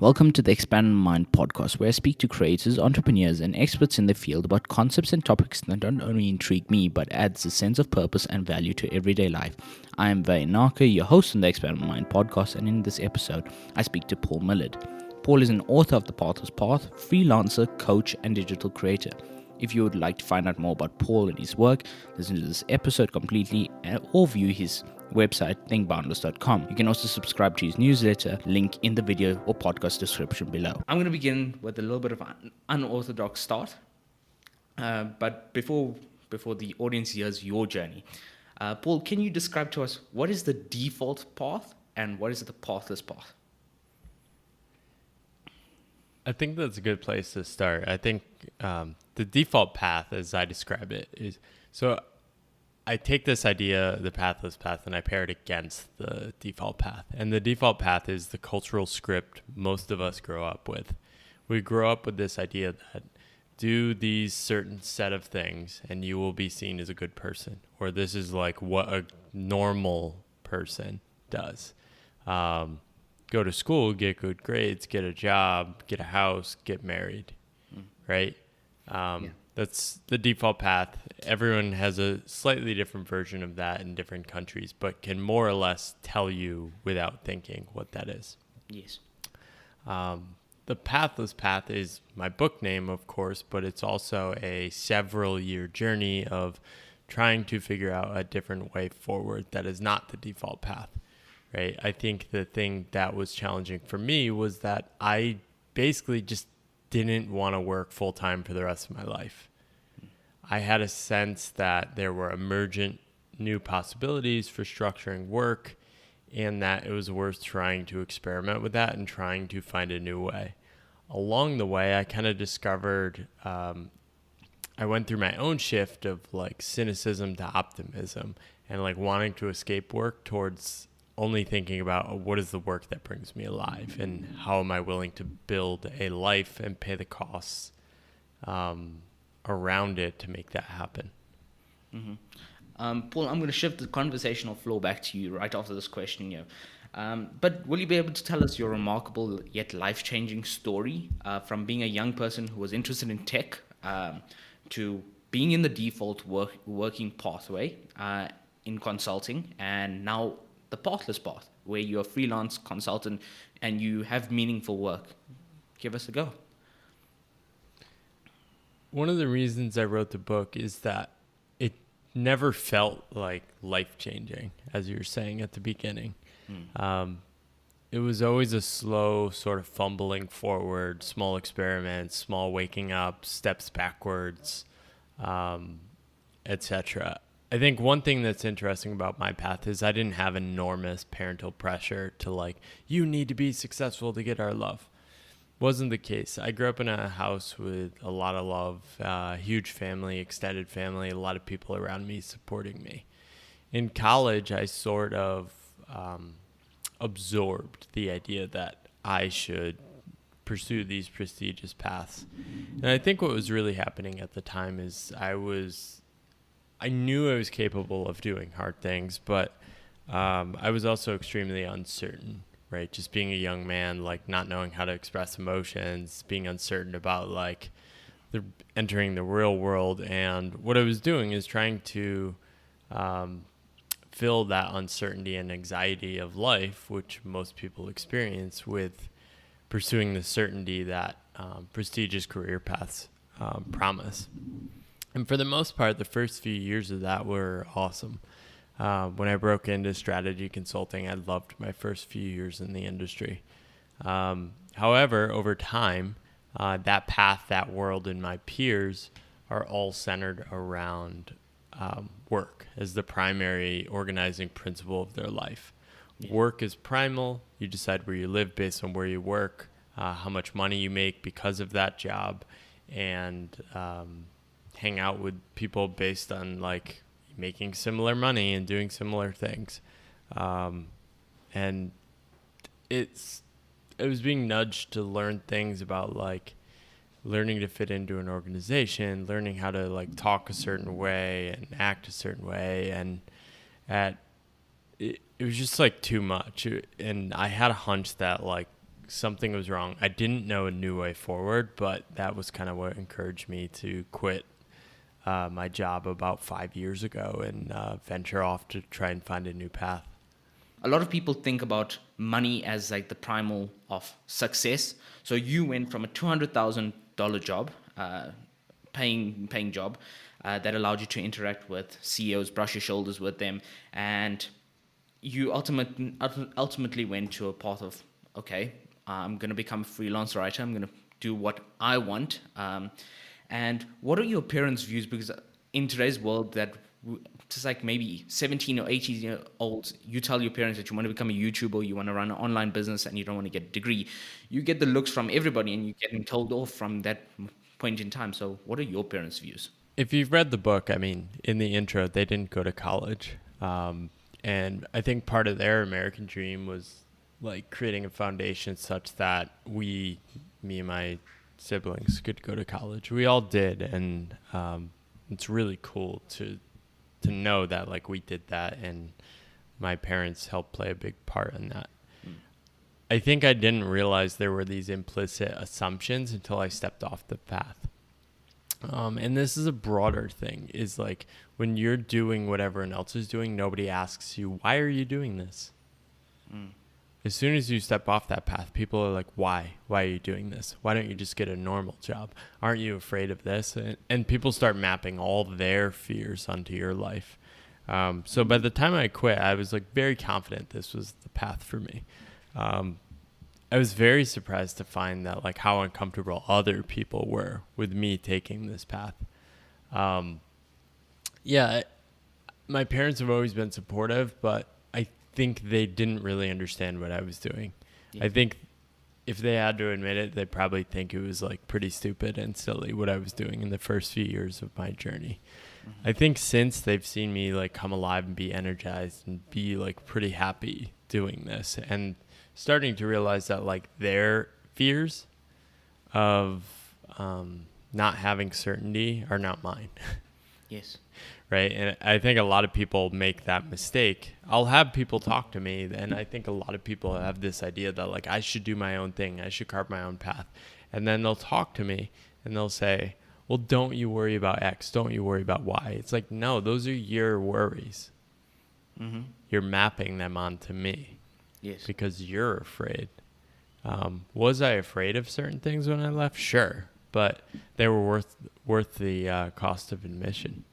Welcome to the Expandable Mind podcast, where I speak to creators, entrepreneurs, and experts in the field about concepts and topics that don't only intrigue me but adds a sense of purpose and value to everyday life. I am Vahin Naka, your host on the Expandable Mind podcast, and in this episode, I speak to Paul Millard. Paul is an author of the Pathless Path, freelancer, coach, and digital creator. If you would like to find out more about Paul and his work, listen to this episode completely or view his website, thinkboundless.com. You can also subscribe to his newsletter, link in the video or podcast description below. I'm going to begin with a little bit of an unorthodox start. But before the audience hears your journey, Paul, can you describe to us what is the default path and what is the pathless path? I think that's a good place to start. I think the default path, as I describe it, is so I take this idea, the pathless path, and I pair it against the default path. And the default path is the cultural script most of us grow up with. We grow up with this idea that do these certain set of things and you will be seen as a good person, or this is like what a normal person does. Go to school, get good grades, get a job, get a house, get married, right? That's the default path. Everyone has a slightly different version of that in different countries, but can more or less tell you without thinking what that is. Yes. The Pathless Path is my book name, of course, but it's also a several-year journey of trying to figure out a different way forward that is not the default path. Right. I think the thing that was challenging for me was that I basically just didn't want to work full time for the rest of my life. I had a sense that there were emergent new possibilities for structuring work and that it was worth trying to experiment with that and trying to find a new way. Along the way, I kind of discovered, I went through my own shift of like cynicism to optimism and like wanting to escape work towards only thinking about what is the work that brings me alive and how am I willing to build a life and pay the costs around it to make that happen. Mm-hmm. Paul, I'm going to shift the conversational flow back to you right after this question here. But will you be able to tell us your remarkable yet life-changing story from being a young person who was interested in tech to being in the default working pathway in consulting and now the pathless path, where you're a freelance consultant and you have meaningful work? Give us a go. One of the reasons I wrote the book is that it never felt like life-changing, as you were saying at the beginning. It was always a slow sort of fumbling forward, small experiments, small waking up, steps backwards, etc. I think one thing that's interesting about my path is I didn't have enormous parental pressure to like, you need to be successful to get our love. Wasn't the case. I grew up in a house with a lot of love, huge family, extended family, a lot of people around me supporting me. In college, I sort of absorbed the idea that I should pursue these prestigious paths. And I think what was really happening at the time is I knew I was capable of doing hard things, but I was also extremely uncertain, right? Just being a young man, like not knowing how to express emotions, being uncertain about like entering the real world. And what I was doing is trying to fill that uncertainty and anxiety of life, which most people experience, with pursuing the certainty that prestigious career paths promise. And for the most part, the first few years of that were awesome. When I broke into strategy consulting, I loved my first few years in the industry. However, over time, that path, that world, and my peers are all centered around work as the primary organizing principle of their life. Yeah. Work is primal. You decide where you live based on where you work, how much money you make because of that job, and hang out with people based on like making similar money and doing similar things. And I was being nudged to learn things about like learning to fit into an organization, learning how to like talk a certain way and act a certain way. And it was just like too much. And I had a hunch that like something was wrong. I didn't know a new way forward, but that was kind of what encouraged me to quit my job about 5 years ago and venture off to try and find a new path. A lot of people think about money as like the primal of success. So you went from a $200,000 job, paying job, that allowed you to interact with CEOs, brush your shoulders with them, and you ultimately went to a path of, okay, I'm going to become a freelance writer. I'm going to do what I want. And what are your parents' views? Because in today's world, just like maybe 17 or 18-year-olds, you tell your parents that you want to become a YouTuber, you want to run an online business, and you don't want to get a degree. You get the looks from everybody, and you're getting told off from that point in time. So what are your parents' views? If you've read the book, I mean, in the intro, they didn't go to college. And I think part of their American dream was like creating a foundation such that me and my siblings could go to college. We all did. And it's really cool to know that like we did that and my parents helped play a big part in that. I think I didn't realize there were these implicit assumptions until I stepped off the path. And this is a broader thing, is like when you're doing what everyone else is doing, nobody asks you, why are you doing this? As soon as you step off that path, people are like, why? Why are you doing this? Why don't you just get a normal job? Aren't you afraid of this? And people start mapping all their fears onto your life. So by the time I quit, I was like very confident this was the path for me. I was very surprised to find that like how uncomfortable other people were with me taking this path. My parents have always been supportive, but I think they didn't really understand what I was doing. Yeah. I think if they had to admit it, they'd probably think it was like pretty stupid and silly what I was doing in the first few years of my journey. Mm-hmm. I think since they've seen me like come alive and be energized and be like pretty happy doing this and starting to realize that like their fears of not having certainty are not mine. Yes. Right. And I think a lot of people make that mistake. I'll have people talk to me, and I think a lot of people have this idea that like I should do my own thing. I should carve my own path. And then they'll talk to me and they'll say, well, don't you worry about X. Don't you worry about Y. It's like, no, those are your worries. Mm-hmm. You're mapping them onto me. Yes. Because you're afraid. Was I afraid of certain things when I left? Sure. But they were worth the cost of admission.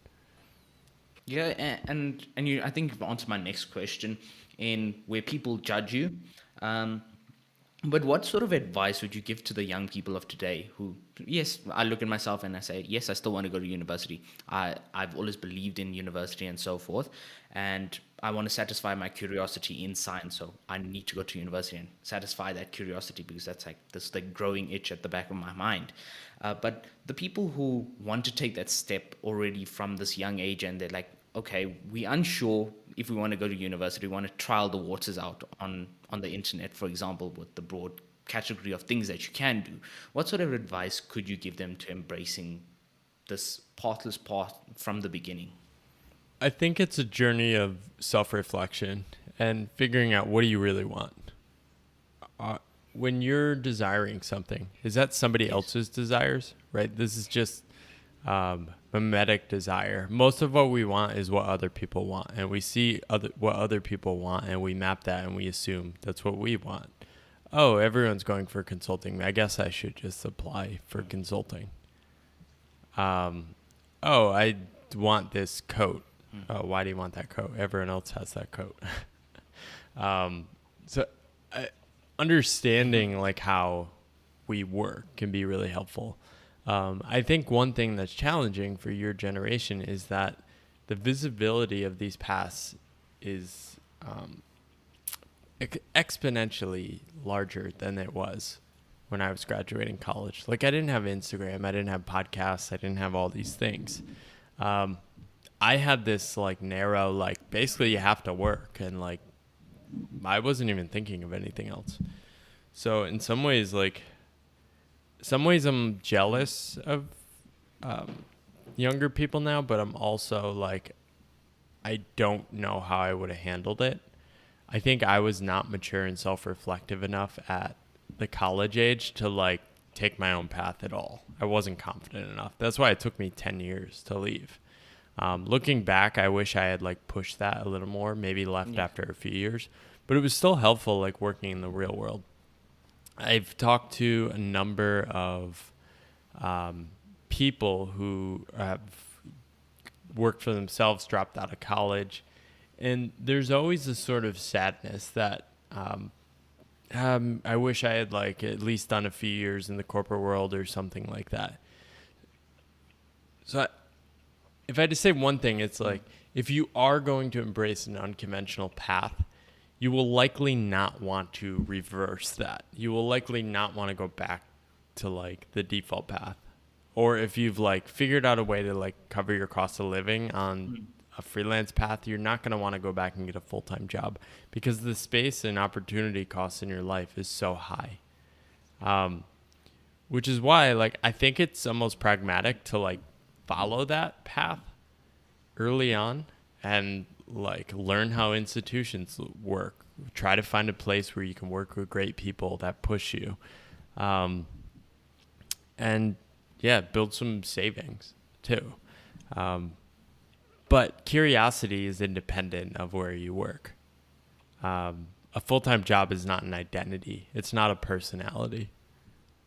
Yeah, and you, I think you've answered my next question in where people judge you. But what sort of advice would you give to the young people of today who, yes, I look at myself and I say, yes, I still want to go to university. I've always believed in university and so forth. And I want to satisfy my curiosity in science. So I need to go to university and satisfy that curiosity because that's like this the growing itch at the back of my mind. But the people who want to take that step already from this young age and they're like, okay, we're unsure if we want to go to university, we want to trial the waters out on the internet, for example, with the broad category of things that you can do. What sort of advice could you give them to embracing this pathless path from the beginning? I think it's a journey of self-reflection and figuring out what do you really want. When you're desiring something, is that somebody else's desires, right? This is just mimetic desire. Most of what we want is what other people want, and we see what other people want and we map that and we assume that's what we want. Oh, everyone's going for consulting. I guess I should just apply for consulting. Oh, I want this coat. Oh, why do you want that coat? Everyone else has that coat. Understanding like how we work can be really helpful. I think one thing that's challenging for your generation is that the visibility of these paths is exponentially larger than it was when I was graduating college. Like I didn't have Instagram, I didn't have podcasts, I didn't have all these things. I had this like narrow, like basically you have to work, and like I wasn't even thinking of anything else. So in some ways I'm jealous of younger people now, but I'm also like, I don't know how I would have handled it. I think I was not mature and self-reflective enough at the college age to like take my own path at all. I wasn't confident enough. That's why it took me 10 years to leave. Looking back, I wish I had like pushed that a little more, maybe left after a few years, but it was still helpful like working in the real world. I've talked to a number of people who have worked for themselves, dropped out of college, and there's always a sort of sadness that I wish I had like at least done a few years in the corporate world or something like that. So if I had to say one thing, it's like, if you are going to embrace an unconventional path, you will likely not want to reverse that. You will likely not want to go back to like the default path. Or if you've like figured out a way to like cover your cost of living on a freelance path, you're not going to want to go back and get a full-time job because the space and opportunity costs in your life is so high. Which is why like I think it's almost pragmatic to like follow that path early on and like learn how institutions work. Try to find a place where you can work with great people that push you. And yeah, build some savings too. But curiosity is independent of where you work. A full-time job is not an identity. It's not a personality,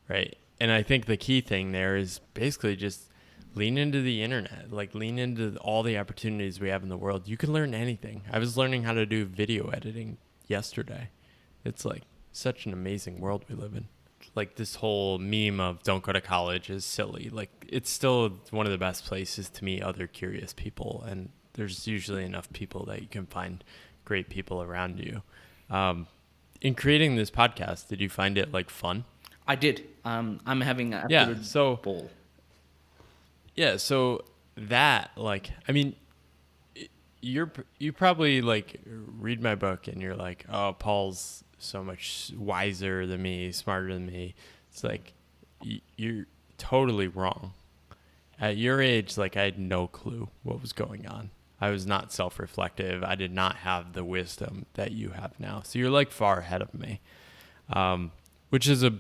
right? And I think the key thing there is basically just lean into the internet, like lean into all the opportunities we have in the world. You can learn anything. I was learning how to do video editing yesterday. It's like such an amazing world we live in. Like this whole meme of don't go to college is silly. Like it's still one of the best places to meet other curious people. And there's usually enough people that you can find great people around you. In creating this podcast, did you find it like fun? I did. I'm having an absolute ball. Yeah, so that, like, I mean, you probably, like, read my book and you're like, oh, Paul's so much wiser than me, smarter than me. It's like, you're totally wrong. At your age, like, I had no clue what was going on. I was not self-reflective. I did not have the wisdom that you have now. So you're, like, far ahead of me, which is a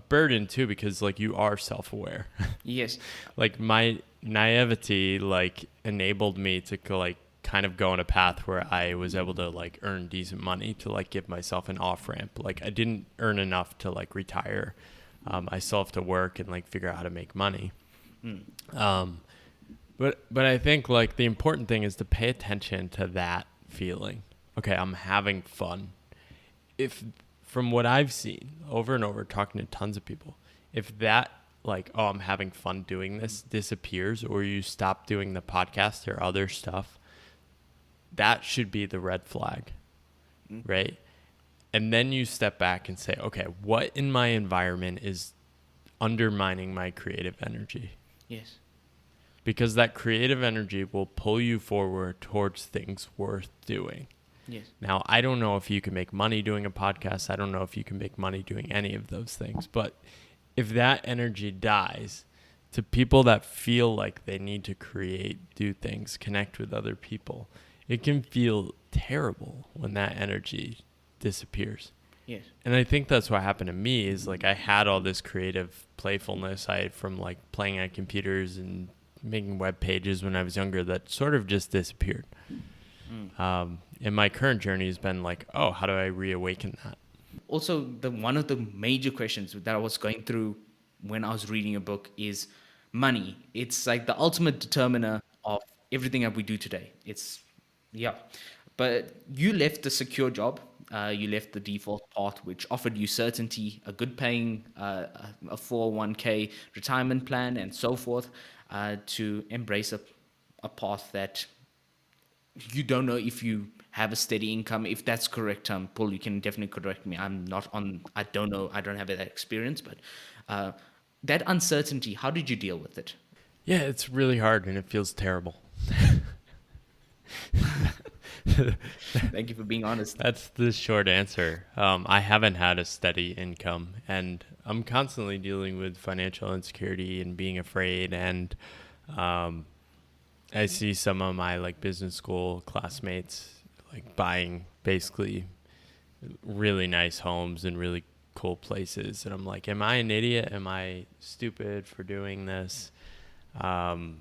burden too, because like you are self-aware. Yes. Like my naivety like enabled me to like kind of go on a path where I was able to like earn decent money to like give myself an off ramp. Like I didn't earn enough to like retire. I still have to work and like figure out how to make money. But I think like the important thing is to pay attention to that feeling. Okay, I'm having fun. If from what I've seen over and over, talking to tons of people, if that like, oh, I'm having fun doing this disappears, or you stop doing the podcast or other stuff, that should be the red flag, right? And then you step back and say, okay, what in my environment is undermining my creative energy? Yes. Because that creative energy will pull you forward towards things worth doing. Yes. Now, I don't know if you can make money doing a podcast. I don't know if you can make money doing any of those things. But if that energy dies to people that feel like they need to create, do things, connect with other people, it can feel terrible when that energy disappears. Yes. And I think that's what happened to me is like I had all this creative playfulness from like playing on computers and making web pages when I was younger that sort of just disappeared. And my current journey has been like, oh, how do I reawaken that? Also, one of the major questions that I was going through when I was reading a book is money. It's like the ultimate determiner of everything that we do today. But you left the secure job. You left the default path, which offered you certainty, a good paying, a 401k retirement plan, and so forth, to embrace a path that you don't know if you have a steady income. If that's correct, Paul, you can definitely correct me. I don't know. I don't have that experience, but that uncertainty, how did you deal with it? Yeah, it's really hard and it feels terrible. Thank you for being honest. That's the short answer. I haven't had a steady income and I'm constantly dealing with financial insecurity and being afraid. And I see some of my like business school classmates like buying basically really nice homes and really cool places, and I'm like, am I an idiot? Am I stupid for doing this? Um,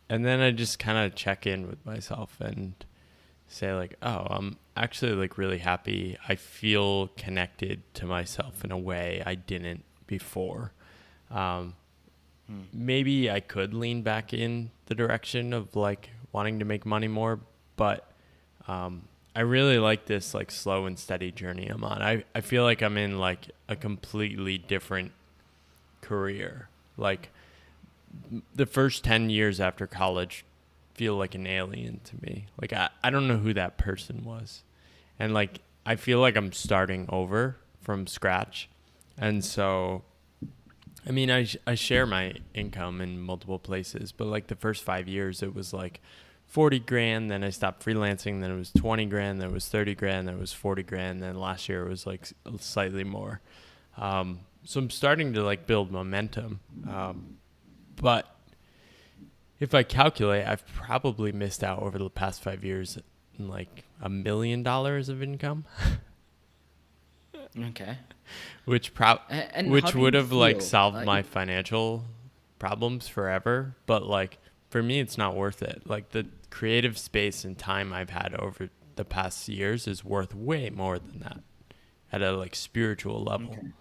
and then I just kind of check in with myself and say like, oh, I'm actually like really happy. I feel connected to myself in a way I didn't before. Um, Maybe I could lean back in the direction of like wanting to make money more, but I really like this like slow and steady journey I'm on. I feel like I'm in like a completely different career. Like the first 10 years after college feel like an alien to me. Like I don't know who that person was. And like I feel like I'm starting over from scratch. And so I mean, I share my income in multiple places, but like the first 5 years, it was like 40 grand. Then I stopped freelancing. Then it was 20 grand. Then it was 30 grand. Then it was 40 grand. Then last year it was like slightly more. So I'm starting to like build momentum. But if I calculate, I've probably missed out over the past 5 years in like $1 million of income. Okay. which And how which do would you have like feel? solved my financial problems forever, but like for me it's not worth it. Like the creative space and time I've had over the past years is worth way more than that at a like spiritual level. Okay.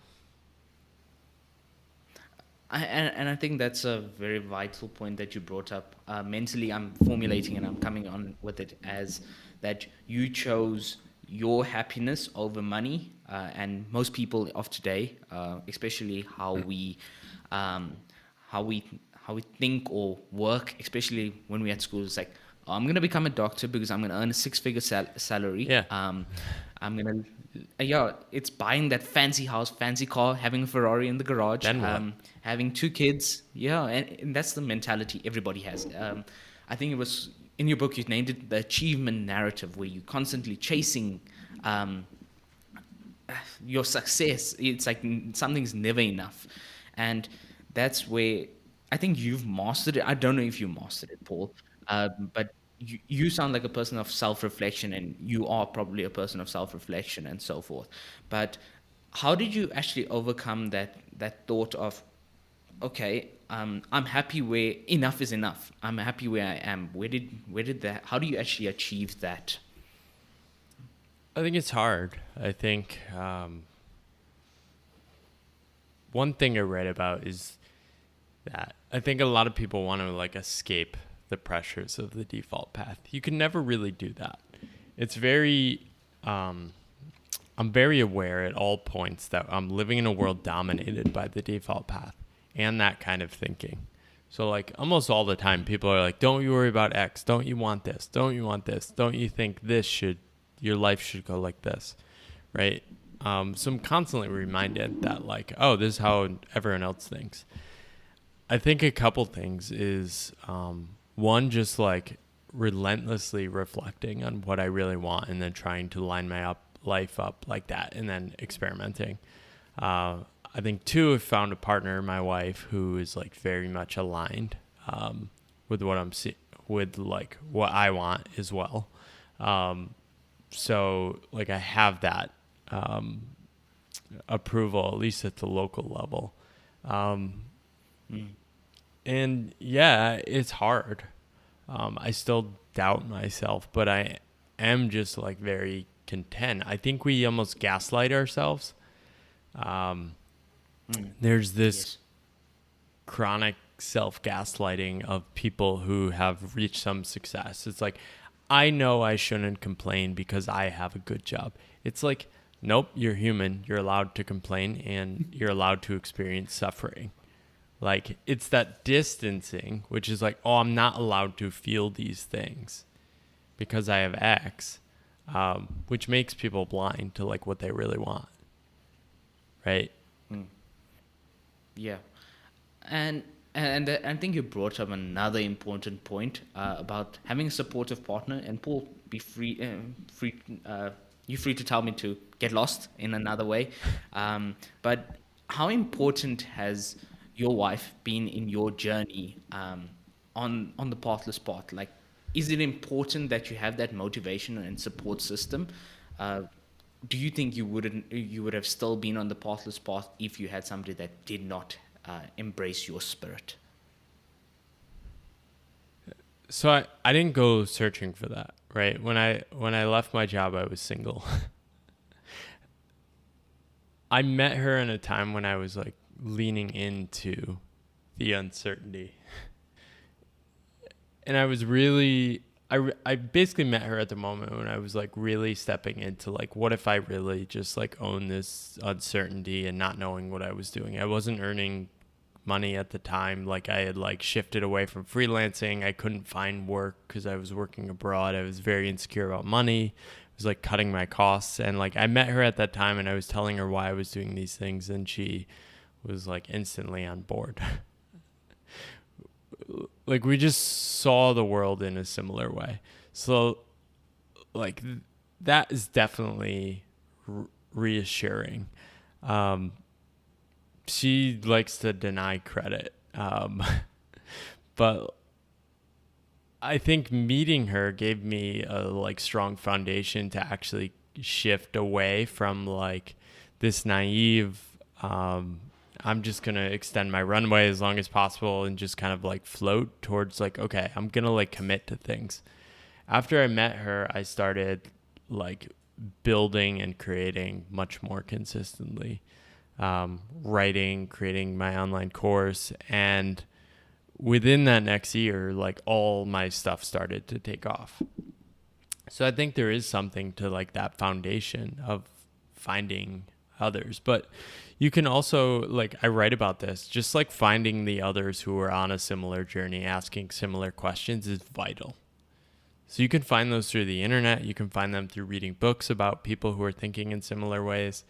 And I think that's a very vital point that you brought up. Mentally, I'm formulating and I'm coming on with it as that you chose your happiness over money. And most people of today, especially um, how we, how we think or work, especially when we're at school, it's like, "Oh, I'm going to become a doctor because I'm going to earn a six-figure salary. Yeah. I'm gonna, yeah, it's buying that fancy house, fancy car, having a Ferrari in the garage, Then what? having two kids. Yeah, and that's the mentality everybody has. I think it was in your book you named it the achievement narrative, where you're constantly chasing um, your success. It's like something's never enough, and that's where I think you've mastered it. I don't know if you mastered it, Paul, but you sound like a person of self-reflection, and you are probably a person of self-reflection and so forth. But how did you actually overcome that thought of, okay, I'm happy where enough is enough. I'm happy where I am. Where did that? How do you actually achieve that? I think it's hard. I think one thing I read about is that I think a lot of people want to like escape the pressures of the default path. You can never really do that. It's very I'm very aware at all points that I'm living in a world dominated by the default path and that kind of thinking. So like almost all the time people are like, don't you worry about X, don't you want this, don't you want this, don't you think your life should go like this, right? So I'm constantly reminded that like, oh, this is how everyone else thinks. I think a couple things is one, just like relentlessly reflecting on what I really want and then trying to line my life up like that and then experimenting. I think two, I've found a partner, my wife, who is like very much aligned with what with like what I want as well. So like I have that approval, at least at the local level. And yeah, it's hard. I still doubt myself, but I am just like very content. I think we almost gaslight ourselves. There's this Yes. chronic self-gaslighting of people who have reached some success. It's like, I know I shouldn't complain because I have a good job. It's like, nope, you're human. You're allowed to complain and you're allowed to experience suffering. Like, it's that distancing, which is like, oh, I'm not allowed to feel these things because I have X, which makes people blind to like what they really want, right? Yeah, and I think you brought up another important point about having a supportive partner. And Paul, be free, you're free to tell me to get lost in another way. But how important has your wife been in your journey on the pathless path? Like, is it important that you have that motivation and support system? Uh, do you think you would have still been on the pathless path if you had somebody that did not embrace your spirit? So I didn't go searching for that, right? When I left my job, I was single. I met her in a time when I was like leaning into the uncertainty. And I was really, I basically met her at the moment when I was like really stepping into like, what if I really just like own this uncertainty and not knowing what I was doing? I wasn't earning money at the time. Like I had like shifted away from freelancing. I couldn't find work because I was working abroad. I was very insecure about money. I was like cutting my costs. And like I met her at that time and I was telling her why I was doing these things. And she was like instantly on board. Like we just saw the world in a similar way. So like that is definitely reassuring. Um, she likes to deny credit. But I think meeting her gave me a like strong foundation to actually shift away from like this naive, I'm just going to extend my runway as long as possible and just kind of like float towards like, okay, I'm going to like commit to things. After I met her, I started like building and creating much more consistently, writing, creating my online course. And within that next year, like all my stuff started to take off. So I think there is something to like that foundation of finding others. But you can also, like, I write about this, just like finding the others who are on a similar journey, asking similar questions is vital. So you can find those through the internet. You can find them through reading books about people who are thinking in similar ways.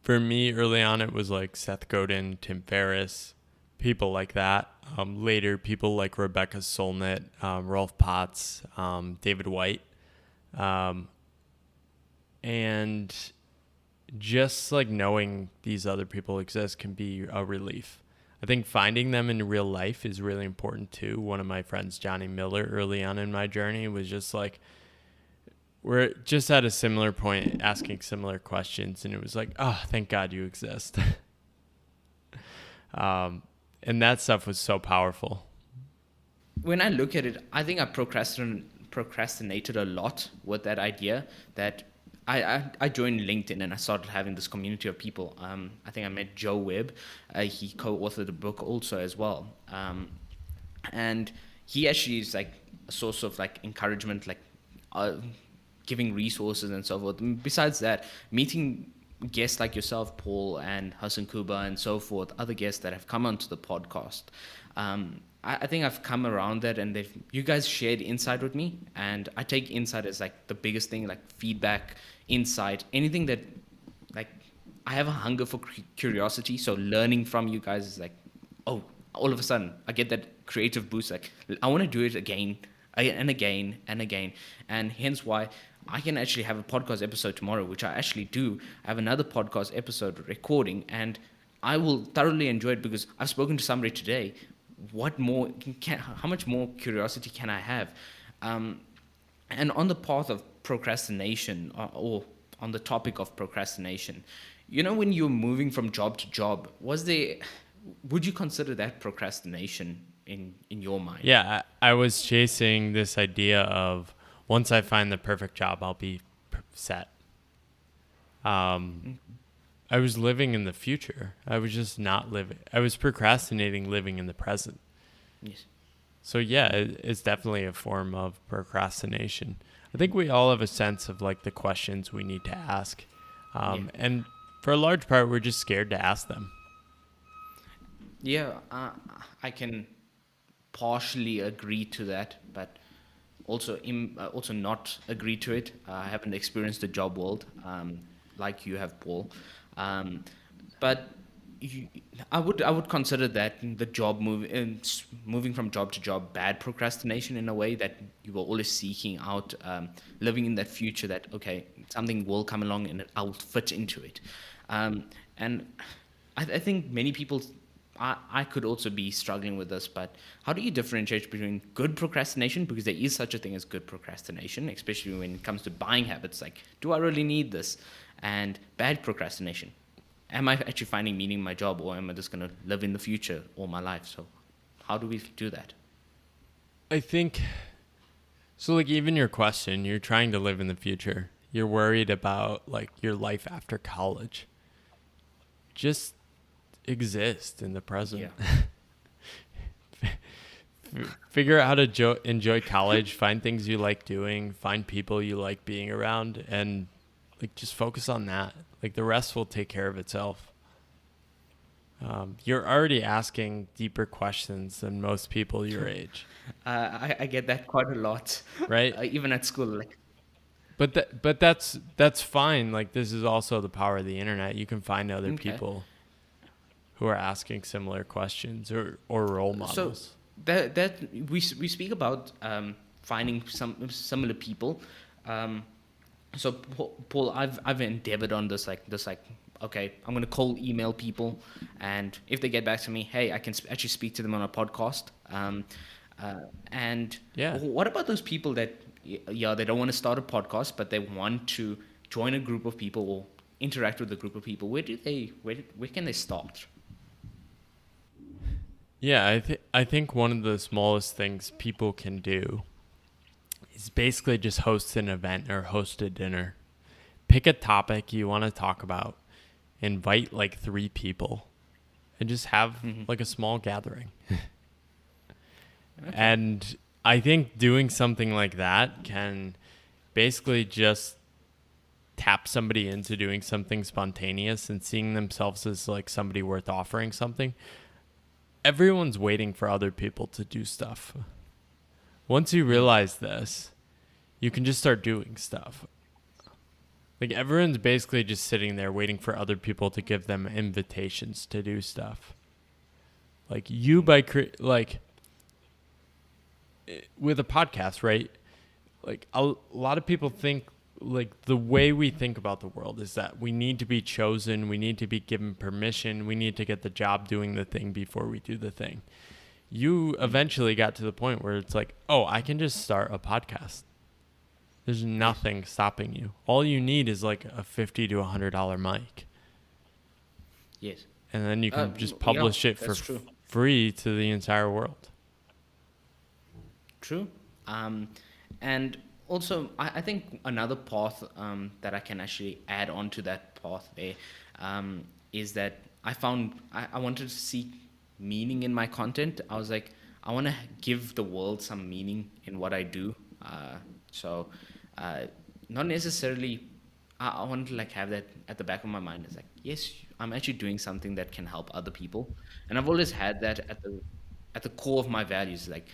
For me, early on, it was like Seth Godin, Tim Ferriss, people like that. Later, people like Rebecca Solnit, Rolf Potts, David White. And just like knowing these other people exist can be a relief. I think finding them in real life is really important too. One of my friends, Johnny Miller, early on in my journey was just like, we're just at a similar point asking similar questions. And it was like, oh, thank God you exist. And that stuff was so powerful. When I look at it, I think I procrastinated a lot with that idea that I joined LinkedIn and I started having this community of people. I think I met Joe Webb. He co-authored a book also as well. And he actually is like a source of like encouragement, like giving resources and so forth. And besides that, meeting guests like yourself, Paul, and Hassan Kuba and so forth, other guests that have come onto the podcast. I think I've come around that, and you guys shared insight with me, and I take insight as like the biggest thing, like feedback, insight, anything that, like, I have a hunger for curiosity. So learning from you guys is like, oh, all of a sudden I get that creative boost. Like I want to do it again and again and again, and hence why I can actually have a podcast episode tomorrow, which I actually do. I have another podcast episode recording, and I will thoroughly enjoy it because I've spoken to somebody today. What more how much more curiosity can I have? And on the path of procrastination, or on the topic of procrastination, when you're moving from job to job, would you consider that procrastination in your mind? Yeah, I was chasing this idea of once I find the perfect job, I'll be set. I was living in the future. I was just not living. I was procrastinating living in the present. Yes. So yeah, it's definitely a form of procrastination. I think we all have a sense of like the questions we need to ask. And for a large part, we're just scared to ask them. Yeah, I can partially agree to that, but also not agree to it. I haven't experienced the job world like you have, Paul. But I would consider that the moving from job to job bad procrastination, in a way that you were always seeking out, living in that future that, okay, something will come along and I'll fit into it. And I think many people, I could also be struggling with this, but how do you differentiate between good procrastination, because there is such a thing as good procrastination, especially when it comes to buying habits, like, do I really need this? And bad procrastination. Am I actually finding meaning in my job, or am I just going to live in the future all my life? So how do we do that? I think so. Like, even your question, you're trying to live in the future. You're worried about like your life after college. Just exist in the present. Yeah. Figure out how to enjoy college, find things you like doing, find people you like being around, and like just focus on that. Like the rest will take care of itself. You're already asking deeper questions than most people your age, I get that quite a lot, right? even at school. Like, But that's fine. Like this is also the power of the internet. You can find other okay, people who are asking similar questions or role so models. that we speak about finding some similar people. Um, so Paul, I've endeavored on this, okay, I'm gonna cold email people, and if they get back to me, hey, I can actually speak to them on a podcast. And Yeah. what about those people that, yeah, they don't want to start a podcast, but they want to join a group of people or interact with a group of people? Where can they start? Yeah, I think one of the smallest things people can do is basically just host an event or host a dinner. Pick a topic you want to talk about, invite like 3 people, and just have Hmm. like a small gathering. Okay. And I think doing something like that can basically just tap somebody into doing something spontaneous and seeing themselves as like somebody worth offering something. Everyone's waiting for other people to do stuff. Once you Mm. realize this, you can just start doing stuff. Like everyone's basically just sitting there waiting for other people to give them invitations to do stuff. Like you by like with a podcast, right? Like a lot of people think like the way we think about the world is that we need to be chosen, we need to be given permission, we need to get the job doing the thing before we do the thing. You eventually got to the point where it's like, oh, I can just start a podcast. There's Yes. nothing stopping you. All you need is like a $50 to $100 mic, Yes. and then you can just Yeah, publish it for that's true. free to the entire world. True. And also, I think another path that I can actually add on to that path there is that I wanted to seek meaning in my content. I was like, I want to give the world some meaning in what I do. So, uh, not necessarily. I want to like have that at the back of my mind. It's like, yes, I'm actually doing something that can help other people, and I've always had that at the core of my values. Like,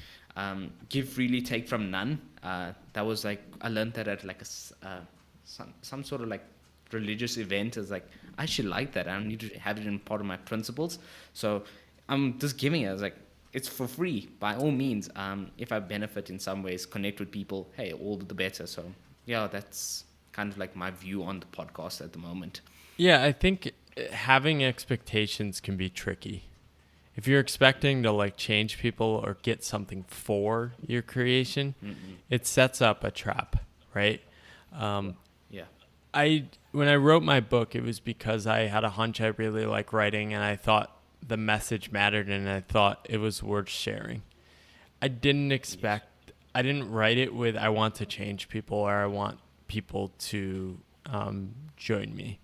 give freely, take from none. That was like I learned that at like some sort of like religious event. Is like I should like that. I need to have it in part of my principles. So I'm just giving it. I was like, it's for free by all means. If I benefit in some ways, connect with people, hey, all the better. So yeah, that's kind of like my view on the podcast at the moment. Yeah, I think having expectations can be tricky. If you're expecting to like change people or get something for your creation, Mm-mm. it sets up a trap, right? Um, Yeah. I when I wrote my book, it was because I had a hunch I really like writing, and I thought the message mattered, and I thought it was worth sharing. I didn't Yes. expect. I didn't write it with I want to change people or I want people to join me.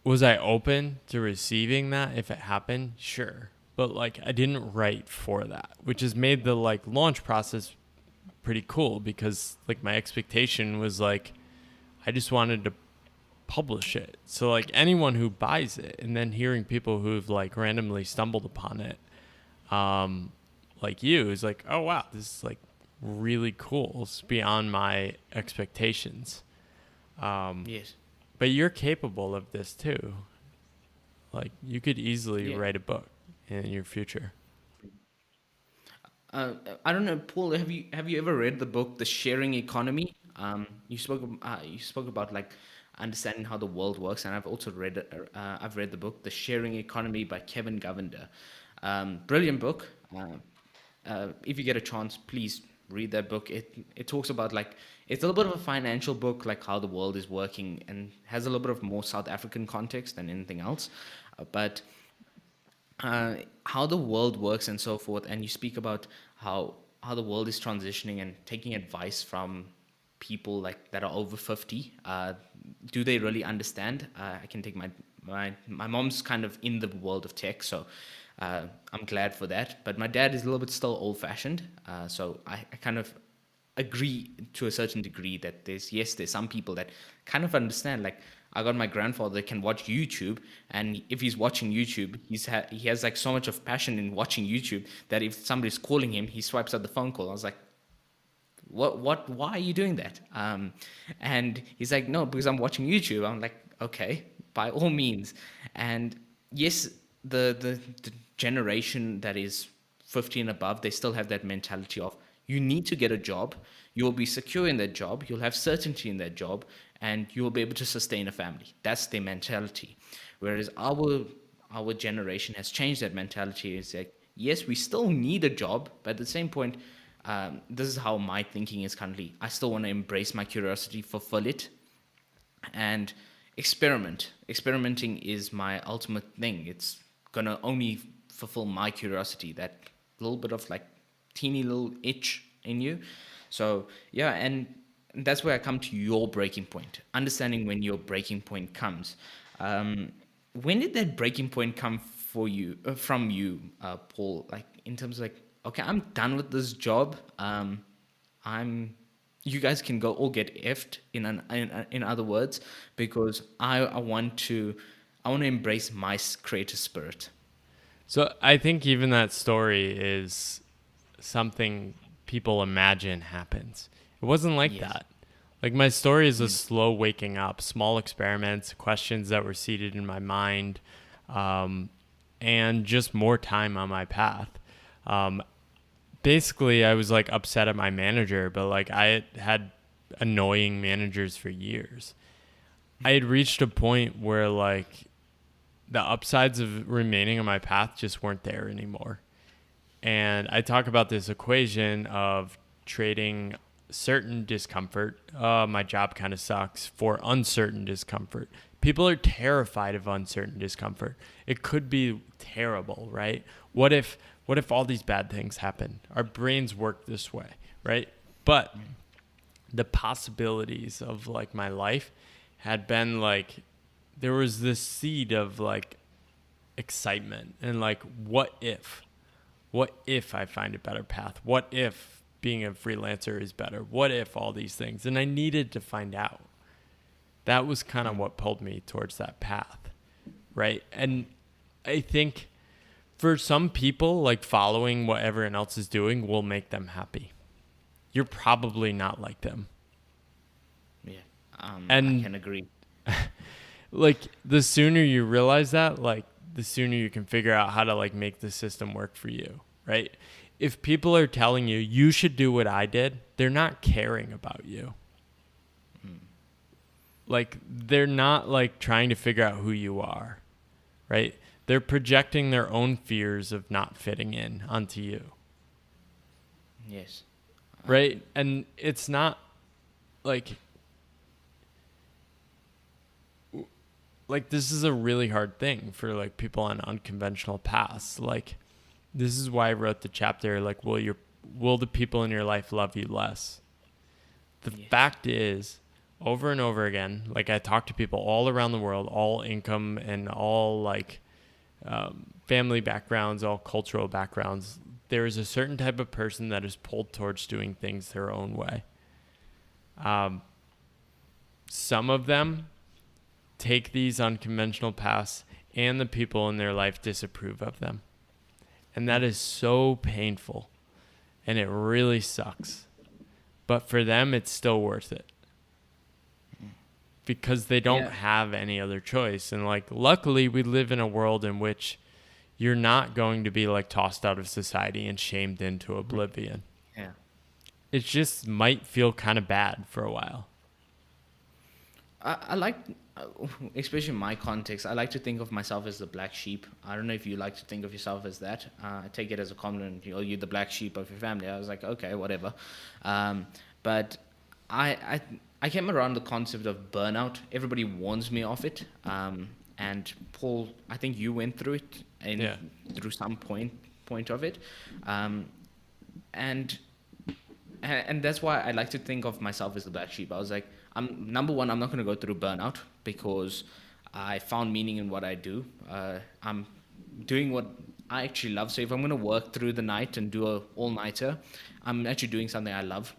Was I open to receiving that if it happened? Sure. But like I didn't write for that, which has made the like launch process pretty cool because like my expectation was like I just wanted to publish it. So like anyone who buys it and then hearing people who've like randomly stumbled upon it, um, like you is like, oh wow, this is like really cool. It's beyond my expectations. Um, Yes. but you're capable of this too. Like you could easily Yeah. write a book in your future. I don't know, Paul. Have you ever read the book The Sharing Economy? You spoke about like understanding how the world works. And I've also read the book The Sharing Economy by Kevin Govender. Brilliant book. If you get a chance, please read that book. It talks about, like, it's a little bit of a financial book, like how the world is working, and has a little bit of more South African context than anything else. But how the world works and so forth, and you speak about how the world is transitioning and taking advice from people like that are over 50. Do they really understand? I can take my mom's kind of in the world of tech, so I'm glad for that. But my dad is a little bit still old fashioned, so I kind of agree to a certain degree that there's some people that kind of understand. Like, I got my grandfather that can watch YouTube, and if he's watching YouTube, he has like so much of passion in watching YouTube that if somebody's calling him, he swipes out the phone call. I was like, why are you doing that? And he's like, no, because I'm watching YouTube. I'm like, okay, by all means. And yes, the generation that is 50 and above, they still have that mentality of, you need to get a job, you will be secure in that job, you'll have certainty in that job, and you will be able to sustain a family. That's their mentality. Whereas our generation has changed that mentality. It's like, yes, we still need a job, but at the same point, this is how my thinking is currently. I still want to embrace my curiosity, fulfill it, and experiment. Experimenting is my ultimate thing. It's gonna only fulfill my curiosity, that little bit of like teeny little itch in you. So yeah, and that's where I come to your breaking point. Understanding when your breaking point comes. When did that breaking point come for you, from you, Paul? Like, in terms of like, okay, I'm done with this job. I'm. You guys can go all get effed in other words, because I want to embrace my creative spirit. So I think even that story is something people imagine happens. It wasn't like Yes. that. Like, my story is a slow waking up, small experiments, questions that were seated in my mind, and just more time on my path. Basically, I was like upset at my manager, but like I had annoying managers for years. I had reached a point where like the upsides of remaining on my path just weren't there anymore. And I talk about this equation of trading certain discomfort, my job kind of sucks, for uncertain discomfort. People are terrified of uncertain discomfort. It could be terrible, right? What if all these bad things happen? Our brains work this way, right? But the possibilities of like my life had been like, there was this seed of like excitement and like, what if I find a better path? What if being a freelancer is better? What if all these things? And I needed to find out. That was kind of what pulled me towards that path, right? And I think for some people, like, following what everyone else is doing will make them happy. You're probably not like them. Yeah, And I can agree. like, the sooner you realize that, like, the sooner you can figure out how to like make the system work for you, right? If people are telling you you should do what I did, they're not caring about you. Like, they're not like trying to figure out who you are, right? They're projecting their own fears of not fitting in onto you. Yes. Right? And it's not like this is a really hard thing for like people on unconventional paths. Like, this is why I wrote the chapter, like, will the people in your life love you less? The fact is, over and over again, like, I talk to people all around the world, all income and all like family backgrounds, all cultural backgrounds. There is a certain type of person that is pulled towards doing things their own way. Some of them take these unconventional paths, and the people in their life disapprove of them. And that is so painful, and it really sucks. But for them, it's still worth it, because they don't have any other choice. And like, luckily, we live in a world in which you're not going to be like tossed out of society and shamed into oblivion. Yeah. It just might feel kind of bad for a while. I like especially in my context, I like to think of myself as the black sheep. I don't know if you like to think of yourself as that. I take it as a compliment. You're the black sheep of your family. I was like, okay, whatever. But I, I I came around the concept of burnout. Everybody warns me of it. And Paul, I think you went through it Yeah. through some point of it. Um, and and that's why I like to think of myself as the black sheep. I was like, I'm number one. I'm not going to go through burnout because I found meaning in what I do. I'm doing what I actually love. So if I'm going to work through the night and do a all nighter, I'm actually doing something I love.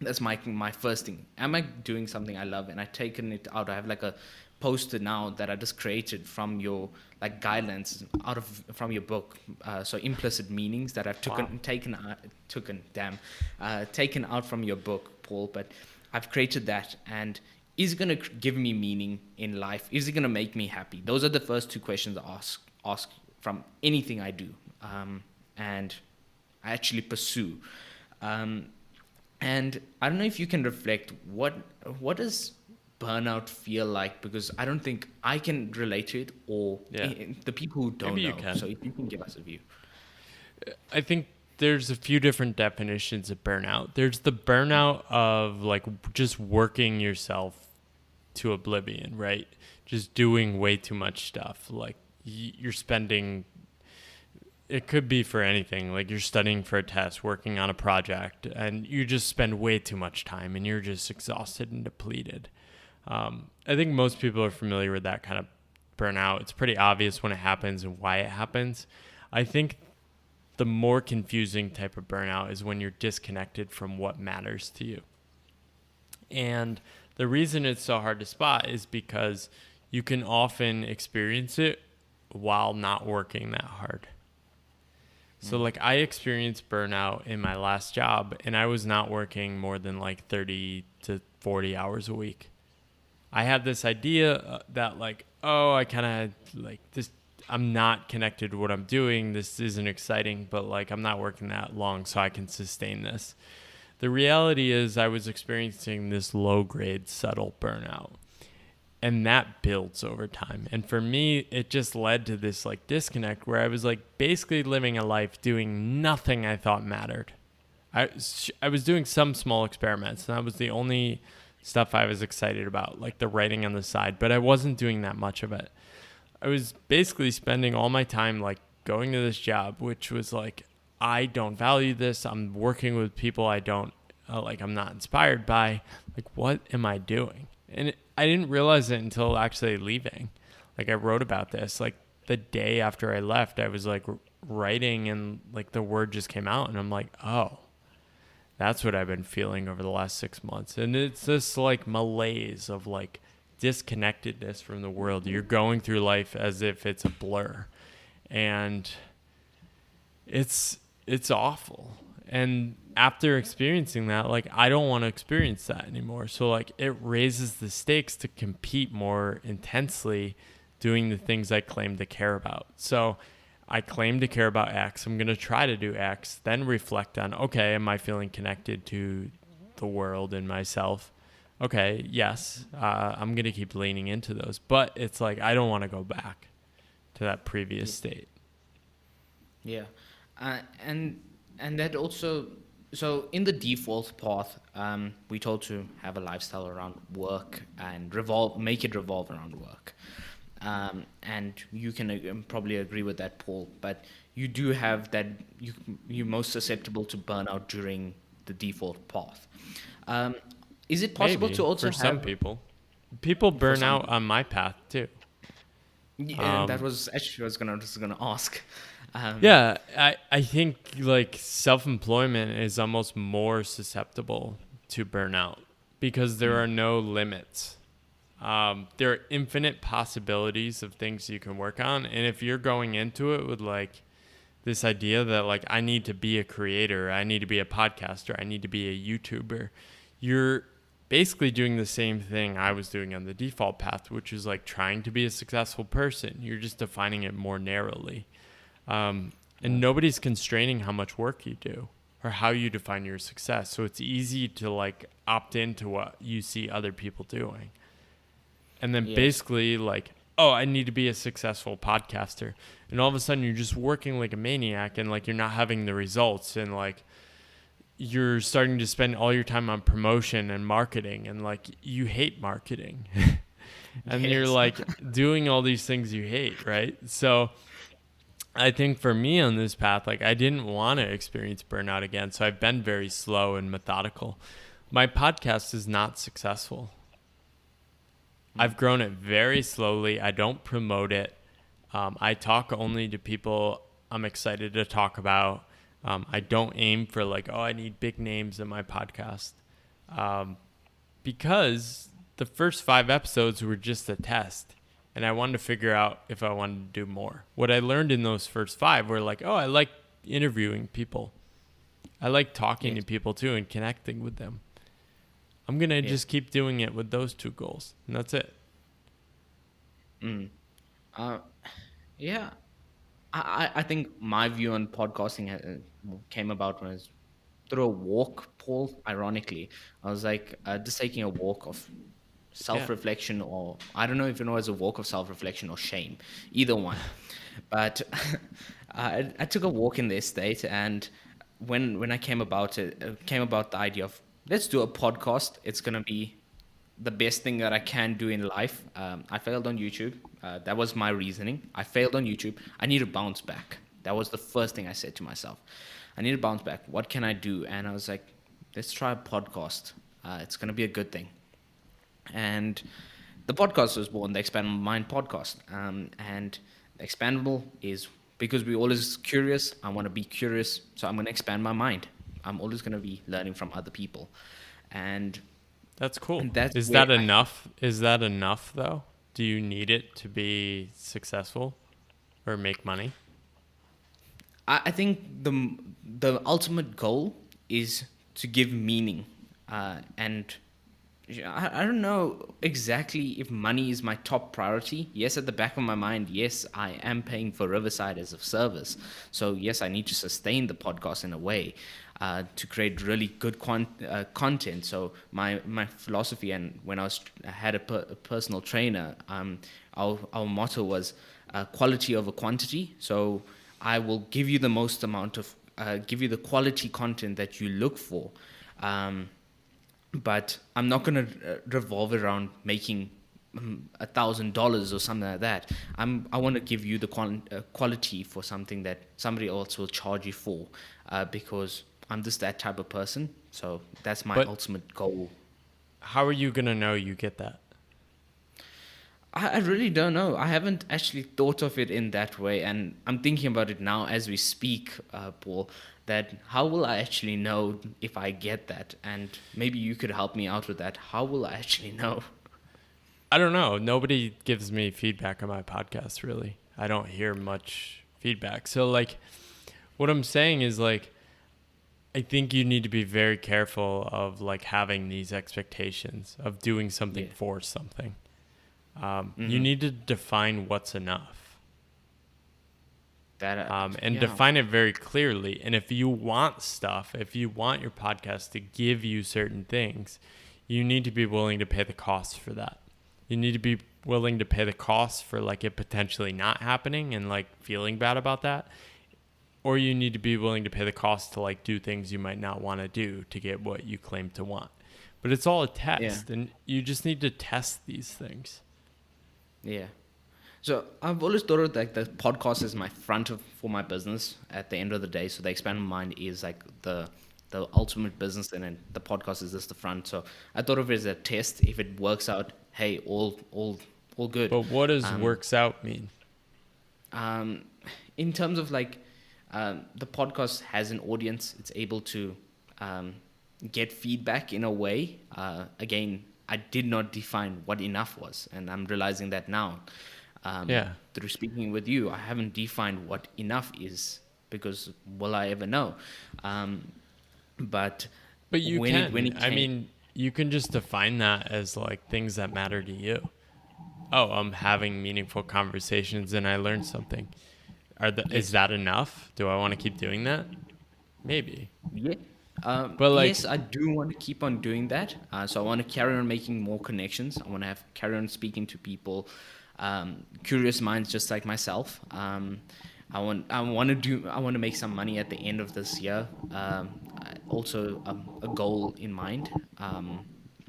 That's my first thing. Am I doing something I love? And I've taken it out. I have like a poster now that I just created from your like guidelines out of from your book. So implicit meanings that I've taken out from your book, Paul. But I've created that, and is it going to give me meaning in life? Is it going to make me happy? Those are the first two questions I ask from anything I do, and I actually pursue. Um, and I don't know if you can reflect what does burnout feel like, because I don't think I can relate to it, or Yeah. the people who don't Maybe you know. can. So if you can give us a view. I think there's a few different definitions of burnout. There's the burnout of like just working yourself to oblivion, right? Just doing way too much stuff. Like you're spending, it could be for anything. Like you're studying for a test, working on a project, and you just spend way too much time and you're just exhausted and depleted. I think most people are familiar with that kind of burnout. It's pretty obvious when it happens and why it happens. I think the more confusing type of burnout is when you're disconnected from what matters to you. And the reason it's so hard to spot is because you can often experience it while not working that hard. So like I experienced burnout in my last job, and I was not working more than like 30 to 40 hours a week. I had this idea that like, oh, I kind of like this, I'm not connected to what I'm doing. This isn't exciting, but like I'm not working that long so I can sustain this. The reality is I was experiencing this low grade subtle burnout, and that builds over time. And for me, it just led to this like disconnect where I was like basically living a life doing nothing I thought mattered. I was doing some small experiments, and that was the only stuff I was excited about, like the writing on the side, but I wasn't doing that much of it. I was basically spending all my time like going to this job, which was like, I don't value this. I'm working with people I don't like, I'm not inspired by. Like, what am I doing? And I didn't realize it until actually leaving. Like I wrote about this, like the day after I left, I was like writing, and like the word just came out, and I'm like, oh, that's what I've been feeling over the last 6 months. And it's this like malaise of like disconnectedness from the world. You're going through life as if it's a blur, and it's awful. And after experiencing that, like I don't want to experience that anymore. So like it raises the stakes to compete more intensely doing the things I claim to care about. So I claim to care about X. I'm going to try to do X, then reflect on, okay, am I feeling connected to the world and myself? Okay, yes, I'm going to keep leaning into those. But it's like I don't want to go back to that previous state. Yeah, and that also. So in the default path, we told to have a lifestyle around work and make it revolve around work. And you can probably agree with that, Paul. But you do have that you're most susceptible to burnout during the default path. Is it possible Maybe to also for some have people for burn some? out on my path too. Yeah, and that was actually what I was just gonna ask. Yeah, I think like self-employment is almost more susceptible to burnout because there are no limits. There are infinite possibilities of things you can work on. And if you're going into it with like this idea that like I need to be a creator, I need to be a podcaster, I need to be a YouTuber, you're basically doing the same thing I was doing on the default path, which is like trying to be a successful person. You're just defining it more narrowly. And nobody's constraining how much work you do or how you define your success. So it's easy to like opt into what you see other people doing. And then Yeah. basically like, oh, I need to be a successful podcaster. And all of a sudden you're just working like a maniac and like you're not having the results, and like you're starting to spend all your time on promotion and marketing, and like you hate marketing. And you're Yes. like doing all these things you hate, right? So I think for me on this path, like I didn't want to experience burnout again. So I've been very slow and methodical. My podcast is not successful. I've grown it very slowly. I don't promote it. I talk only to people I'm excited to talk about. I don't aim for like, oh, I need big names in my podcast. Because the first 5 episodes were just a test. And I wanted to figure out if I wanted to do more. What I learned in those first 5 were like, oh, I like interviewing people. I like talking to people too and connecting with them. I'm going to just keep doing it with those 2 goals. And that's it. Uh, yeah. I think my view on podcasting came about when I was through a walk, Paul. Ironically, I was like just taking a walk of Yeah. self-reflection, or I don't know if it was a walk of self-reflection or shame, either one. But I took a walk in the estate, and when I came about it, came about the idea of let's do a podcast. It's gonna be the best thing that I can do in life. I failed on YouTube. That was my reasoning. I failed on YouTube. I need to bounce back. That was the first thing I said to myself. I need to bounce back. What can I do? And I was like, let's try a podcast. It's going to be a good thing. And the podcast was born, the Expandable Mind podcast. And Expandable is because we're always curious. I want to be curious. So I'm going to expand my mind. I'm always going to be learning from other people. And That's cool. and that's Is where that enough? Is that enough though? Do you need it to be successful or make money? I think the ultimate goal is to give meaning, and yeah, I don't know exactly if money is my top priority. Yes, at the back of my mind, yes, I am paying for Riverside as a service, so yes, I need to sustain the podcast in a way. To create really good content. So my philosophy, and when I had a personal trainer, our motto was quality over quantity. So I will give you the most amount of give you the quality content that you look for, but I'm not going to revolve around making $1,000 or something like that. I want to give you the quality for something that somebody else will charge you for, because I'm just that type of person. So that's my But ultimate goal. how are you going to know you get that? I really don't know. I haven't actually thought of it in that way, and I'm thinking about it now as we speak, Paul. That how will I actually know if I get that? And maybe you could help me out with that. How will I actually know? I don't know. Nobody gives me feedback on my podcast, really. I don't hear much feedback. So, like, what I'm saying is, like, I think you need to be very careful of, like, having these expectations of doing something Yeah. for something. You need to define what's enough, That and yeah. define it very clearly. And if you want stuff, if you want your podcast to give you certain things, you need to be willing to pay the cost for that. You need to be willing to pay the cost for like it potentially not happening and like feeling bad about that. Or you need to be willing to pay the cost to like do things you might not want to do to get what you claim to want. But it's all a Yeah. test, and you just need to test these things. Yeah. So I've always thought of like the podcast is my front for my business at the end of the day. So the Expand Mind is like the ultimate business, and then the podcast is just the front. So I thought of it as a test. If it works out, hey, all good. But what does works out mean? Um, in terms of like the podcast has an audience, it's able to get feedback in a way. Again, I did not define what enough was, and I'm realizing that now. Yeah. Through speaking with you, I haven't defined what enough is, because will I ever know? But But you when can. it I came, mean, you can just define that as like things that matter to you. Oh, I'm having meaningful conversations and I learned something. Is that enough? Do I want to keep doing that? Maybe. yeah, But like, Yes, I do want to keep on doing that. So I want to carry on making more connections. I want to have carry on speaking to people, curious minds just like myself. I want to make some money at the end of this year. Also, a goal in mind.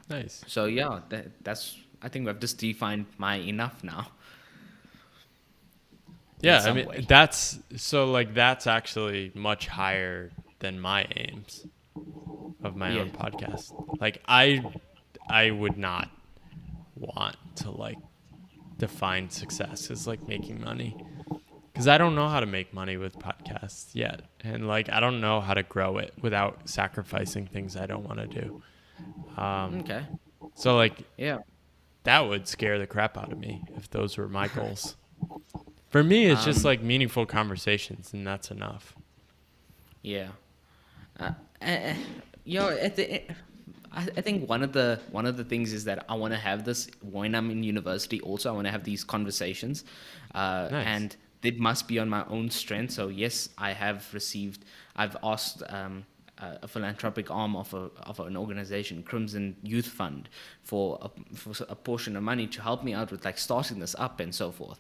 nice. So yeah, that's. I think I've just defined my enough now in Yeah, I some mean way. that's actually much higher than my aims of my Yeah. own podcast. Like I would not want to like define success as like making money because I don't know how to make money with podcasts yet, and like I don't know how to grow it without sacrificing things I don't want to do. Okay. So like Yeah. that would scare the crap out of me if those were my goals. For me, it's just Um. like meaningful conversations, and that's enough. Yeah. Uh, uh, you know, I think one of the things is that I want to have this when I'm in university. Also, I want to have these conversations, Nice. and it must be on my own strength. So yes, I've asked a philanthropic arm of an organization, Crimson Youth Fund, for a portion of money to help me out with like starting this up and so forth,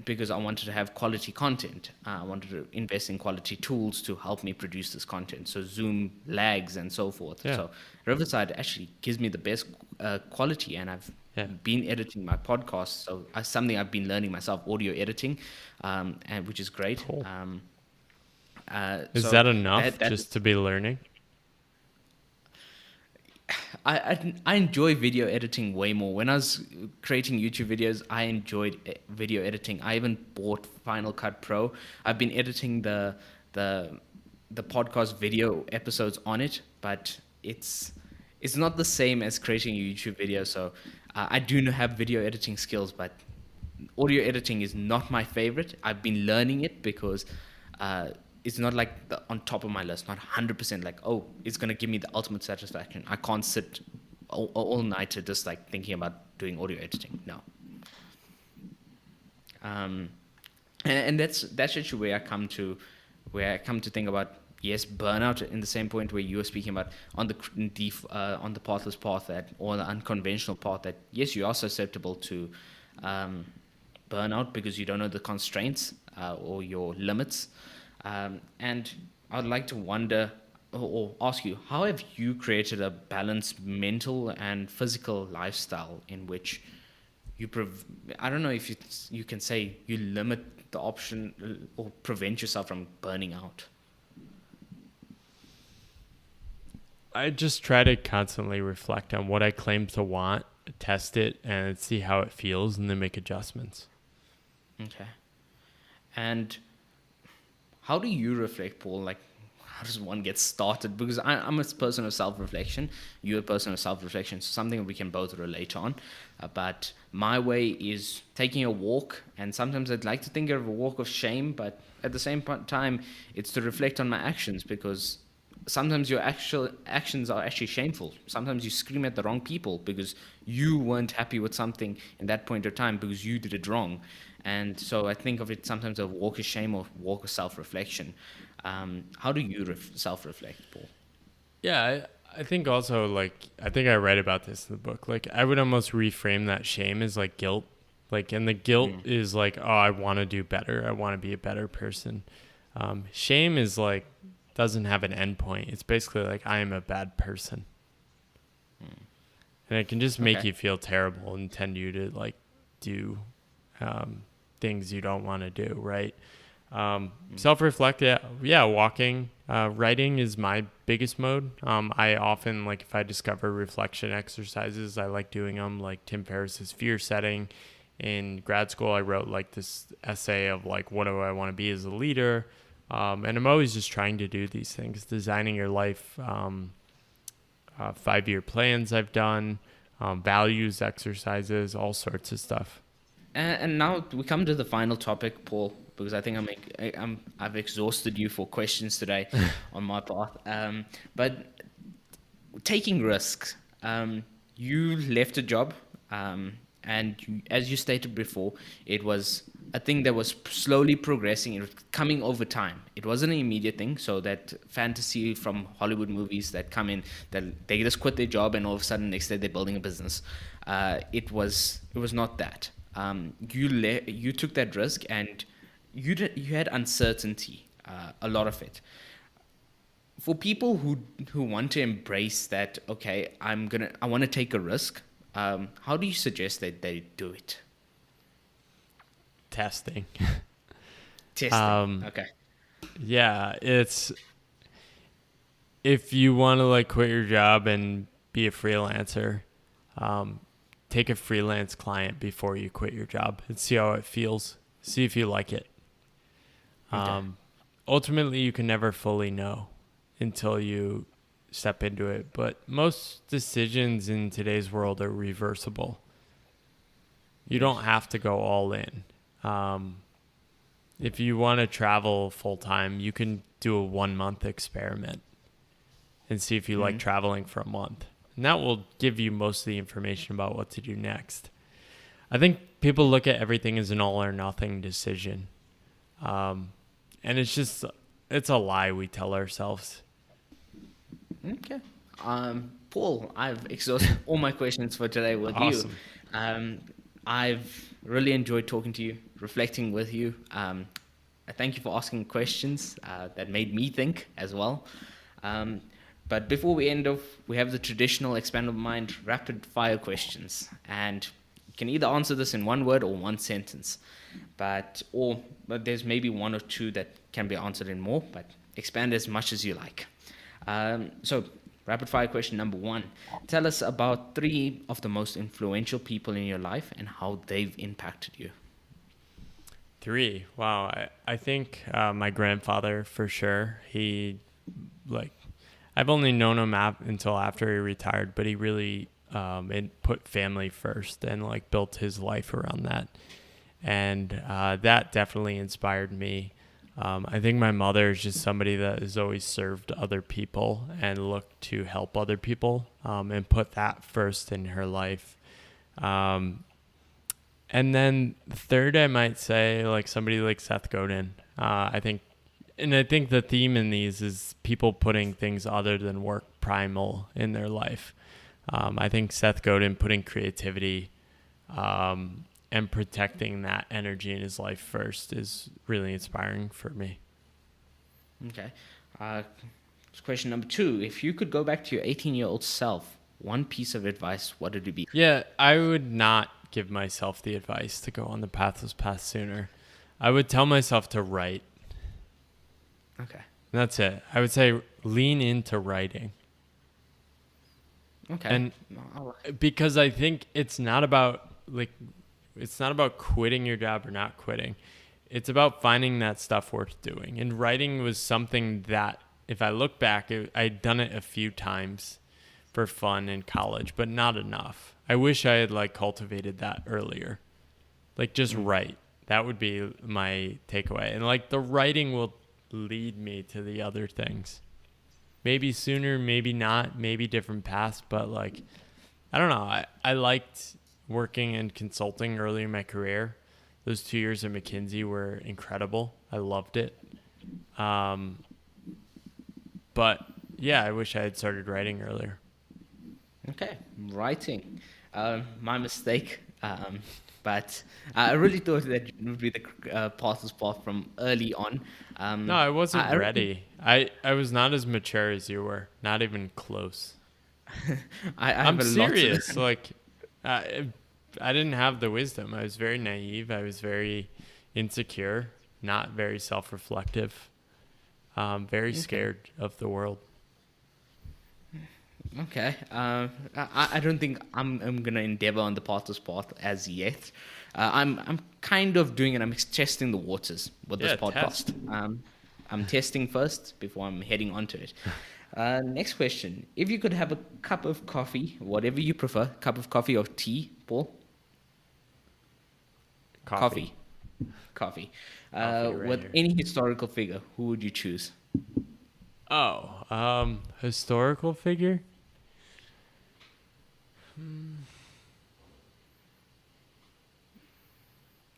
because I wanted to have quality content. I wanted to invest in quality tools to help me produce this content. So Zoom lags and so forth. Yeah. So Riverside actually gives me the best quality, and I've Yeah. been editing my podcast. So something I've been learning myself, audio editing, and which is great. Cool. Is So that enough that just to be learning? I enjoy video editing way more. When I was creating YouTube videos, I enjoyed video editing. I even bought Final Cut Pro. I've been editing the the podcast video episodes on it, but it's not the same as creating a YouTube video. So I do have video editing skills, but audio editing is not my favorite. I've been learning it because uh, it's not like on top of my list, not 100% like, oh, it's going to give me the ultimate satisfaction. I can't sit all night to just like thinking about doing audio editing. No. Um, and that's actually where I come to think about, yes, burnout in the same point where you were speaking about on the pathless path, that or the unconventional path, that yes, you are susceptible to um, burnout because you don't know the constraints or your limits. And I'd like to wonder or ask you, how have you created a balanced mental and physical lifestyle in which I don't know if you can say you limit the option or prevent yourself from burning out. I just try to constantly reflect on what I claim to want, test it, and see how it feels, and then make adjustments. Okay. And how do you reflect, Paul? Like, how does one get started? Because I'm a person of self-reflection. You're a person of self-reflection. So something we can both relate on. But my way is taking a walk. And sometimes I'd like to think of a walk of shame. But at the same time, it's to reflect on my actions, because sometimes your actual actions are actually shameful. Sometimes you scream at the wrong people because you weren't happy with something in that point of time because you did it wrong. And so I think of it sometimes a walk of shame or walk of self-reflection. How do you self-reflect, Paul? Yeah, I think also like I think I read about this in the book. Like I would almost reframe that shame as like guilt. Like and the guilt Mm. is like, oh, I want to do better. I want to be a better person. Shame is like doesn't have an end point. It's basically like I am a bad person. And it can just make Okay. you feel terrible and tend you to like do things you don't want to do, right? Self-reflect, yeah, walking, writing is my biggest mode. I often, like, if I discover reflection exercises, I like doing them, like Tim Ferriss's fear setting. In grad school, I wrote like this essay of like, what do I want to be as a leader? And I'm always just trying to do these things, designing your life, 5-year plans I've done, values exercises, all sorts of stuff. And now we come to the final topic, Paul, because I think I've exhausted you for questions today on my path. But taking risks. You left a job, and as you stated before, it was a thing that was slowly progressing. It was coming over time. It wasn't an immediate thing. So that fantasy from Hollywood movies that come in, that they just quit their job and all of a sudden next day they're building a business. It was not that. You took that risk and you had uncertainty, a lot of it. For people who want to embrace that, okay, I want to take a risk. How do you suggest that they do it? Testing. Testing. Okay. Yeah, it's if you want to like quit your job and be a freelancer, take a freelance client before you quit your job and see how it feels. See if you like it. Okay. Ultimately, you can never fully know until you step into it. But most decisions in today's world are reversible. You don't have to go all in. If you want to travel full time, you can do a 1 month experiment and see if you like traveling for a month. And that will give you most of the information about what to do next. I think people look at everything as an all or nothing decision. And it's a lie we tell ourselves. Okay. Paul, I've exhausted all my questions for today with Awesome. you. I've really enjoyed talking to you, reflecting with you. I thank you for asking questions that made me think as well. But before we end off, we have the traditional Expandable Mind rapid fire questions. And you can either answer this in one word or one sentence. But there's maybe one or two that can be answered in more, but expand as much as you like. So, rapid fire question number one. Tell us about 3 of the most influential people in your life and how they've impacted you. 3. Wow. I think my grandfather for sure. I've only known him until after he retired, but he really put family first and like built his life around that. And that definitely inspired me. I think my mother is just somebody that has always served other people and looked to help other people and put that first in her life. And then third, I might say like somebody like Seth Godin. I think the theme in these is people putting things other than work primal in their life. I think Seth Godin putting creativity and protecting that energy in his life first is really inspiring for me. Okay. Question number 2. If you could go back to your 18-year-old self, one piece of advice, what would it be? Yeah, I would not give myself the advice to go on the Pathless Path sooner. I would tell myself to write. Okay. That's it. I would say lean into writing. Okay. And because I think it's not about quitting your job or not quitting. It's about finding that stuff worth doing. And writing was something that, if I look back, I'd done it a few times for fun in college, but not enough. I wish I had like cultivated that earlier. Like just write. That would be my takeaway. And like the writing will lead me to the other things. Maybe sooner, maybe not, maybe different paths, but like, I don't know. I liked working in consulting early in my career. Those 2 years at McKinsey were incredible. I loved it. But yeah, I wish I had started writing earlier. Okay, writing. My mistake. But I really thought that it would be the Pathless Path from early on. No, I wasn't I ready. I was not as mature as you were. Not even close. I have I'm a lot to serious. learn. Like, I didn't have the wisdom. I was very naive. I was very insecure, not very self-reflective, very scared of the world. Okay. I don't think I'm gonna endeavor on the Pathless Path as yet. I'm kind of doing it. I'm testing the waters with this podcast. Test. I'm testing first before I'm heading onto it. Next question: if you could have a cup of coffee, whatever you prefer, cup of coffee or tea, Paul? Coffee. Coffee. Coffee right With here. any historical figure, who would you choose? Oh, historical figure?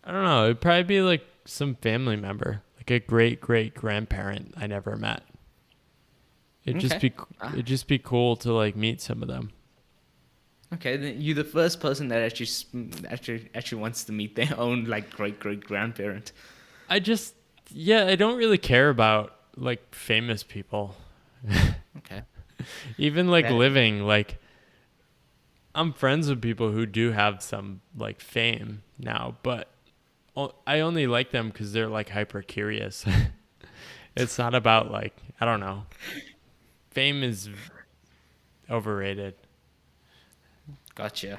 I don't know. It'd probably be like some family member, like a great great grandparent I never met. It'd just Okay. be Ah, it'd just be cool to like meet some of them. okay. Then you're the first person that actually wants to meet their own like great great grandparent. I just yeah, I don't really care about like famous people. Okay. Even like That living, like I'm friends with people who do have some like fame now, but I only like them because they're like hyper curious. It's not about like I don't know. Fame is overrated. Gotcha.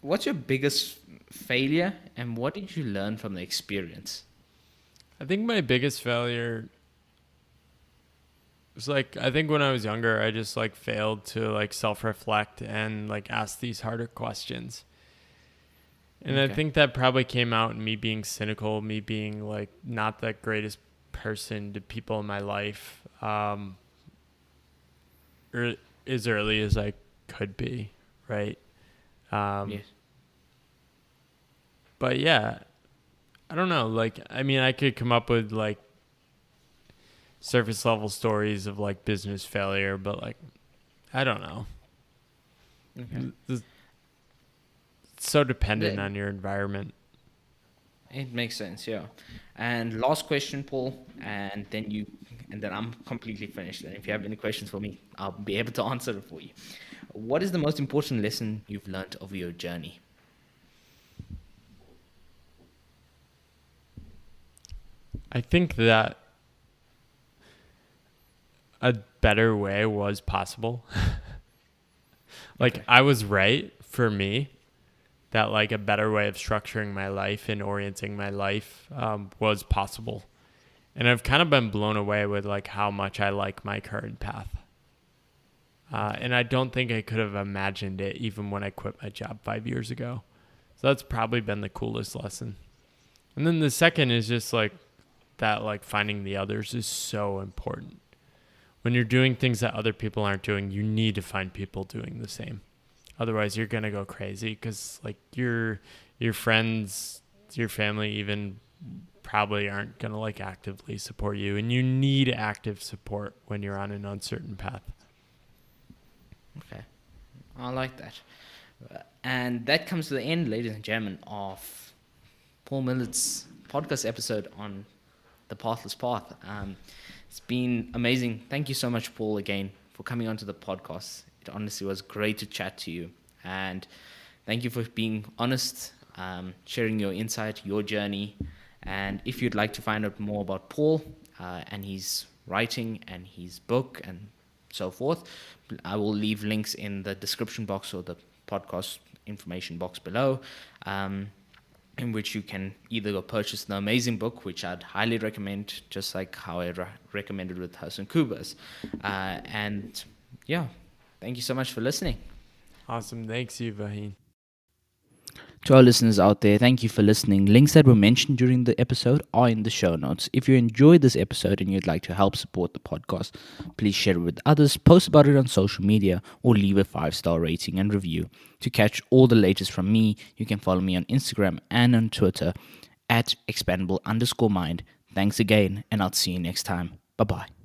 What's your biggest failure, and what did you learn from the experience? I think my biggest failure was like I think when I was younger, I just like failed to like self-reflect and like ask these harder questions. And I Okay. think that probably came out in me being cynical, me being like not the greatest person to people in my life, as early as I could be, right? Um, Yes. but yeah, I don't know. Like, I mean, I could come up with like surface level stories of like business failure, but like, I don't know. Okay. It's so dependent The, on your environment. it makes sense, yeah. And last question, Paul, and then I'm completely finished. And if you have any questions for me, I'll be able to answer it for you. What is the most important lesson you've learned over your journey? I think that a better way was possible. Like, Okay. I was right for me that like a better way of structuring my life and orienting my life was possible. And I've kind of been blown away with like how much I like my current path. Okay. And I don't think I could have imagined it even when I quit my job 5 years ago. So that's probably been the coolest lesson. And then the second is just like that, like finding the others is so important. When you're doing things that other people aren't doing, you need to find people doing the same. Otherwise, you're gonna go crazy because like your friends, your family, even probably aren't gonna like actively support you, and you need active support when you're on an uncertain path. Okay. I like that. And that comes to the end, ladies and gentlemen, of Paul Millet's podcast episode on the Pathless Path. It's been amazing. Thank you so much, Paul, again, for coming onto the podcast. It honestly was great to chat to you. And thank you for being honest, sharing your insight, your journey. And if you'd like to find out more about Paul and his writing and his book and so forth, I will leave links in the description box or the podcast information box below. In which you can either go purchase the amazing book, which I'd highly recommend, just like how I recommended with Hassan Kubas. And yeah, thank you so much for listening. Awesome, thanks you, Vahin. To our listeners out there, thank you for listening. Links that were mentioned during the episode are in the show notes. If you enjoyed this episode and you'd like to help support the podcast, please share it with others, post about it on social media, or leave a 5-star rating and review. To catch all the latest from me, you can follow me on Instagram and on Twitter at expandable_mind. Thanks again, and I'll see you next time. Bye bye.